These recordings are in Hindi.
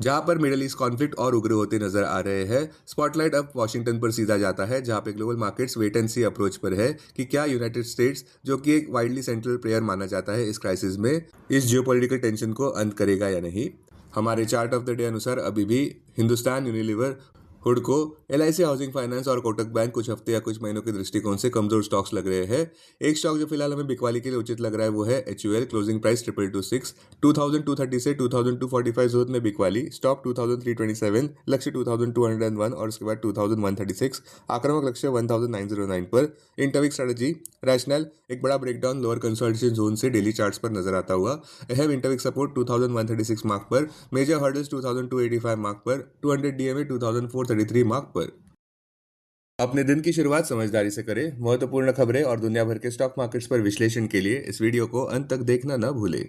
जहां पर मिडिल ईस्ट कॉन्फ्लिक्ट और उग्र होते नजर आ रहे हैं, स्पॉटलाइट अब वॉशिंगटन पर सीधा जाता है, जहां पे global markets wait and see approach पर है कि क्या यूनाइटेड स्टेट्स, जो कि एक वाइडली सेंट्रल प्लेयर माना जाता है इस क्राइसिस में, इस जियोपॉलिटिकल टेंशन को अंत करेगा या नहीं। हमारे चार्ट ऑफ द डे अनुसार अभी भी हिंदुस्तान यूनिलीवर, हुडको, एलआईसी हाउसिंग फाइनेंस और कोटक बैंक कुछ हफ्ते या कुछ महीनों के दृष्टिकोण से कमजोर स्टॉक्स लग रहे हैं। एक स्टॉक जो फिलहाल हमें बिकवाली के लिए उचित लग रहा है वो है एचयूएल। क्लोजिंग प्राइस 2226, 2230 से 2245 जोन में बिकवाली, स्टॉप 2327, लक्ष्य 2201 और उसके बाद 2136, आक्रामक लक्ष्य 1909 पर। इंटरवीक स्ट्रेटजी रैशनल, एक बड़ा ब्रेकडाउन लोअर कंसोलिडेशन जोन से डेली चार्ट्स पर नजर आता हुआ। अहम इंटरवीक सपोर्ट 2136 मार्क पर, मेजर हर्डल्स 2285 मार्क पर, 200 डीएमए 2433 मार्क पर। अपने दिन की शुरुआत समझदारी से करें। महत्वपूर्ण खबरें और दुनिया भर के स्टॉक मार्केट्स पर विश्लेषण के लिए इस वीडियो को अंत तक देखना न भूलें।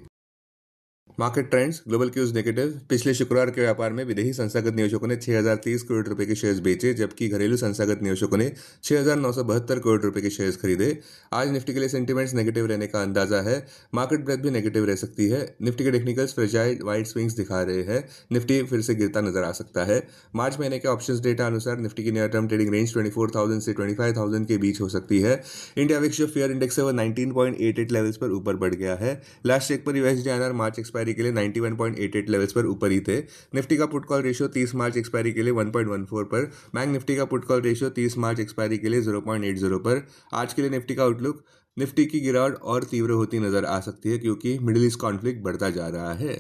Market trends, global cues negative. पिछले शुक्रवार के व्यापार में विदेशी संस्थागत निवेशकों ने 6030 करोड़ रुपए के शेयर्स बेचे, जबकि घरेलू संस्थागत निवेशकों ने 6972 करोड़ रुपए के शेयर्स खरीदे। आज निफ्टी के लिए सेंटीमेंट्स नेगेटिव रहने का अंदाजा है। मार्केट ब्रेथ भी नेगेटिव रह सकती है। निफ्टी के टेक्निकल्स फ्रेजाइल वाइड स्विंग्स दिखा रहे हैं। निफ्टी फिर से गिरता नजर आ सकता है। मार्च महीने के ऑप्शंस डेटा अनुसार निफ्टी की नियर टर्म ट्रेडिंग रेंज 24,000 से 25,000 के बीच हो सकती है। इंडिया विक्स जो फेयर इंडेक्स है वो 19.88 लेवल्स पर ऊपर बढ़ गया है। लास्ट चेक पर यूएसडी आईएनआर मार्च एक्सपायरी के लिए 91.88 लेवल्स पर ऊपर ही थे। निफ्टी का पुट कॉल रेशियो 30 मार्च एक्सपायरी के लिए 1.14 पर। बैंक निफ्टी का पुट कॉल रेशियो 30 मार्च एक्सपायरी के लिए 0.80 पर। आज के लिए निफ्टी का आउटलुक, निफ्टी की गिरावट और तीव्र होती नजर आ सकती है क्योंकि मिडिल ईस्ट कॉन्फ्लिक्ट बढ़ता जा रहा है।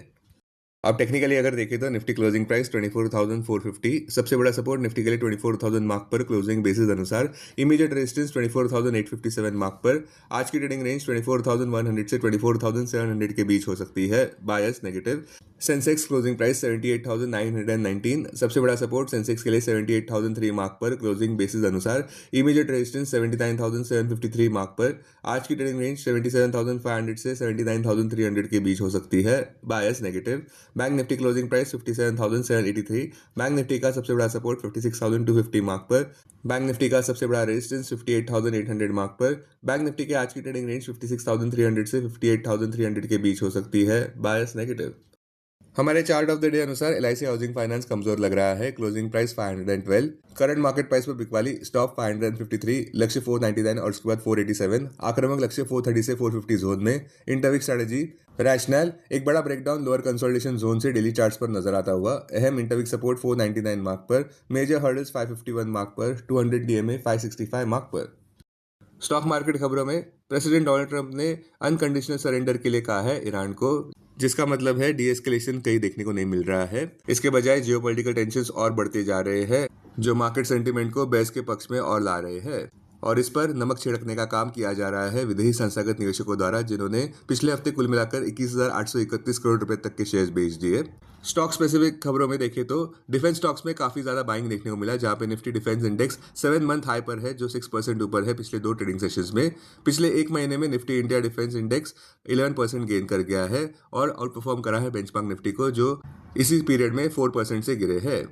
अब टेक्निकली अगर देखें तो निफ्टी क्लोजिंग प्राइस 24,450, सबसे बड़ा सपोर्ट निफ्टी के लिए 24,000 मार्क पर क्लोजिंग बेसिस अनुसार। इमीडिएट रेजिस्टेंस 24,857 मार्क पर। आज की ट्रेडिंग रेंज 24,100 से 24,700 के बीच हो सकती है। Bias negative. Sensex closing price 78,919, सबसे बड़ा सपोर्ट सेंसेक्स के लिए 78,003 मार्क पर क्लोजिंग बेसिस अनुसार। इमीडिएट रेजिस्टेंस 79,753 मार्क पर। आज की ट्रेडिंग रेंज 77,500 से 79,300 के बीच हो सकती है। Bias negative. Bank Nifty closing price 57,783, bank Nifty का सबसे बड़ा सपोर्ट 56,250 मार्क पर। बैंक निफ्टी का सबसे बड़ा रेजिस्टेंस 58,800 मार्क पर। बैंक निफ्टी की आज की ट्रेडिंग रेंज 56,300 से 58,300 के बीच हो सकती है। Bias negative. हमारे चार्ट ऑफ द डे अनुसार एलआईसी हाउसिंग फाइनेंस कमजोर लग रहा है। Closing price 512, current market price पर बिकवाली, स्टॉप 553, लक्ष्य 499 और उसके बाद 487, आक्रामक लक्ष्य 430 से 450 जोन में। इंटरवीक स्ट्रेटजी रैशनल, एक बड़ा ब्रेकडाउन लोअर कंसोलिडेशन जोन से डेली चार्ट्स पर नजर आता हुआ। अहम इंटरवीक सपोर्ट 499 मार्क पर, मेजर हर्डल्स 551 मार्क पर, 200 डीएमए 565 मार्क पर। स्टॉक मार्केट खबरों में, प्रेसिडेंट डोनाल्ड ट्रंप ने अनकंडीशनल सरेंडर के लिए कहा है ईरान को, जिसका मतलब है डीएस्केलेशन कहीं देखने को नहीं मिल रहा है। इसके बजाय जियोपॉलिटिकल टेंशंस और बढ़ते जा रहे हैं, जो मार्केट सेंटीमेंट को बेस के पक्ष में और ला रहे हैं। और इस पर नमक छिड़कने का काम किया जा रहा है विदेशी संस्थागत निवेशकों द्वारा, जिन्होंने पिछले हफ्ते कुल मिलाकर 21,831 करोड़ रुपए तक के शेयर्स बेच दिए। स्टॉक स्पेसिफिक खबरों में देखें तो डिफेंस स्टॉक्स में काफी ज्यादा बाइंग देखने को मिला, जहां पे Nifty defence index 7 month high पर है, जो 6% ऊपर है पिछले 2 ट्रेडिंग सेशंस में। पिछले एक महीने में Nifty India defence index 11% gain कर गया है और आउट परफॉर्म करा है बेंचमार्क निफ्टी को, जो इसी पीरियड में 4% से गिरे हैं।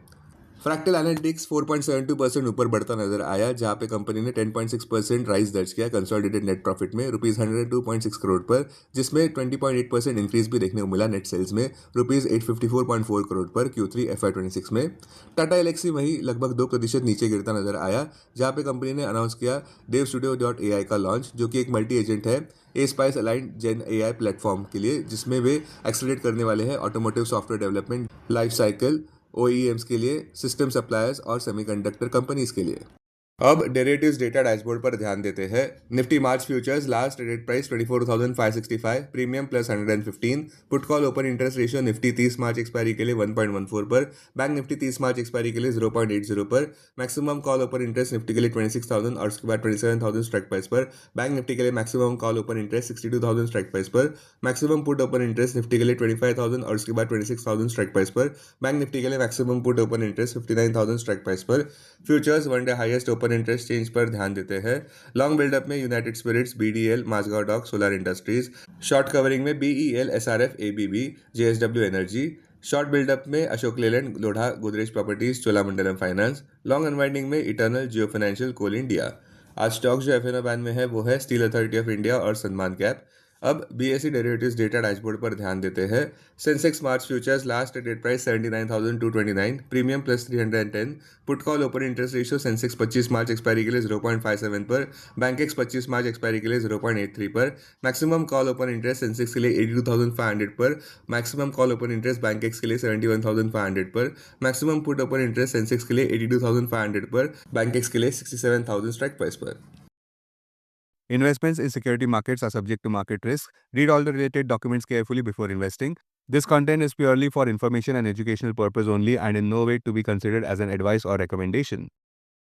फ्रैक्टल एनालिटिक्स 4.72% ऊपर बढ़ता नजर आया, जहां पे कंपनी ने 10.6% राइज दर्ज किया कंसोलिडेटेड नेट प्रॉफिट में रुपीज 102.6 करोड़ पर, जिसमें 20.8% इंक्रीज भी देखने को मिला नेट सेल्स में रुपीज 854.4 करोड़ पर Q3 FY26 में। टाटा एलेक्सी वही लगभग 2% नीचे गिरता नजर आया, जहां पे कंपनी ने अनाउंस किया देव स्टूडियो.ai का लॉन्च, जो कि एक मल्टी एजेंट है ए स्पाइस अलाइंड जेन एआई प्लेटफॉर्म के लिए, जिसमें वे एक्सेलरेट करने वाले हैं automotive software development life cycle, OEMs के लिए, सिस्टम सप्लायर्स और सेमीकंडक्टर कंपनीज के लिए। अब डेरिवेटिव्स डेटा डैशबोर्ड पर ध्यान देते हैं। Nifty March futures last traded price 24,565, premium plus 115, put call open interest ratio Nifty 30 मार्च एक्सपायरी के लिए 1.14 पर, बैंक निफ्टी 30 मार्च एक्सपायरी के लिए 0.80 पर, maximum call open interest Nifty के लिए 26,000 और उसके बाद 27,000 स्ट्राइक प्राइस पर, बैंक निफ्टी के लिए maximum call open interest 62,000 strike price पर, maximum put open interest Nifty के लिए 25,000 और उसके बाद 26,000 स्ट्राइक प्राइस पर, बैंक निफ्टी के लिए maximum put open interest 59,000 strike price पर। Futures one day highest open interest change पर ध्यान देते हैं। लॉन्ग बिल्डअप में United Spirits, BDL, Mazagon Dock, Solar Industries. Short covering में BEL, SRF, ABB, JSW Energy. Short buildup में Ashok Leyland, Lodha, Godrej Properties, Cholamandalam Finance. Long unwinding में Eternal, Jio Financial, Coal India. आज स्टॉक जो FNO बैन में है वो है स्टील अथॉरिटी ऑफ इंडिया और सनमान कैप। अब बीएसई डेरिवेटिव्स डेटा डैशबोर्ड पर ध्यान देते हैं। Sensex March futures last traded price 79,229, premium plus 310। Put call open interest ratio Sensex 25 मार्च एक्सपायरी के लिए 0.57 पर, बैंकेक्स 25 मार्च एक्सपायरी के लिए 0.83 पर। Maximum call open interest Sensex के लिए 82,500 पर, maximum call open interest Bankex के लिए 71,500 पर, maximum put open interest Sensex के लिए 82,500 पर, बैंकेक्स के लिए 67,000 स्ट्राइक प्राइस पर। Investments in security markets are subject to market risk. Read all the related documents carefully before investing. This content is purely for information and educational purpose only and in no way to be considered as an advice or recommendation.